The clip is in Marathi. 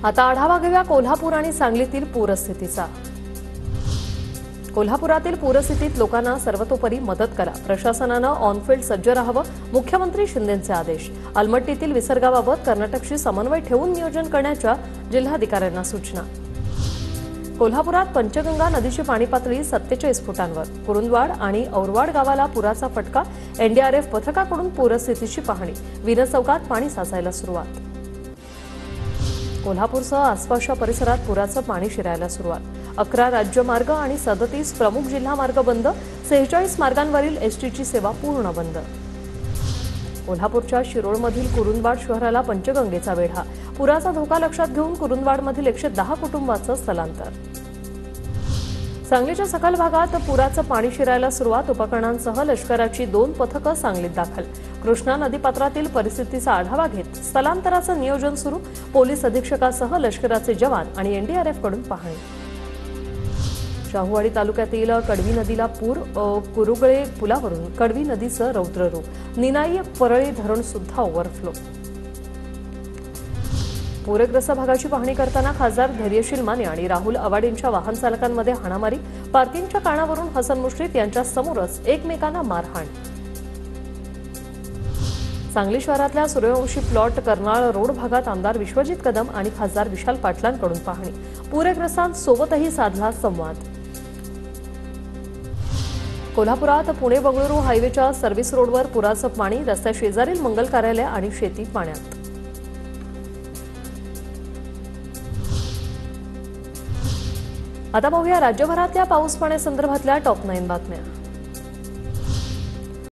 आता आढावा घेऊया कोल्हापूर आणि सांगलीतील पूरस्थितीचा। कोल्हापुरातील पूरस्थितीत लोकांना सर्वतोपरी मदत करा, प्रशासनाने ऑनफिल्ड सज्ज राहावं, मुख्यमंत्री शिंदेंचे आदेश। अलमट्टीतील विसर्गाबाबत कर्नाटकशी समन्वय ठेवून नियोजन करण्याच्या जिल्हाधिकाऱ्यांना सूचना। कोल्हापुरात पंचगंगा नदीची पाणी पातळी 47 फुटांवर, कुरुंदवाड आणि औरवाड गावाला पुराचा फटका, एनडीआरएफ पथकाकडून पूरस्थितीची पाहणी, विनस चौकात पाणी साचायला सुरुवात। कोल्हापूरसह आसपासच्या परिसरात पुराचं पाणी शिरायला सुरुवात, 11 राज्यमार्ग आणि 37 प्रमुख जिल्हा मार्ग बंद, 46 मार्गांवरील एसटीची सेवा पूर्ण बंद। कोल्हापूरच्या शिरोळमधील कुरुंदवाड शहराला पंचगंगेचा वेढा, पुराचा धोका लक्षात घेऊन कुरुंदवाडमधील 110 कुटुंबांचं स्थलांतर। सांगलीच्या सखल भागात पुराचं पाणी शिरायला सुरुवात, उपकरणांसह लष्कराची 2 पथकं सांगलीत दाखल। कृष्णा नदीपात्रातील परिस्थितीचा आढावा घेत स्थलांतराचं नियोजन सुरू, पोलीस अधीक्षकासह लष्कराचे जवान आणि एनडीआरएफकडून पाहणी। शाहूवाडी तालुक्यातील कडवी नदीला पूर, कुरुगळे पुलावरून कडवी नदीचं रौद्र रूप, निनाई परळी धरण सुद्धा ओव्हरफ्लो। पूरग्रस्त भागाची पाहणी करताना खासदार धैर्यशील माने आणि राहुल आवाड यांच्या वाहन चालकांमध्ये हाणामारी, पार्किंगच्या कारणावरून हसन मुश्रीफ यांच्या समोरच एकमेकांना मारहाण। सांगली शहरातल्या सूर्यवंशी प्लॉट कर्नाळ रोड भागात आमदार विश्वजित कदम आणि खासदार विशाल पाटलांकडून पाहणी, पूरग्रस्तांसोबतही साधला संवाद। कोल्हापुरात पुणे बंगळुरू हायवेच्या सर्व्हिस रोडवर पुराचं पाणी, रस्त्याशेजारील मंगल कार्यालय आणि शेती पाण्यात। आता पाहूया राज्यभरातल्या पाऊस पाण्यासंदर्भातल्या टॉप 9 बातम्या।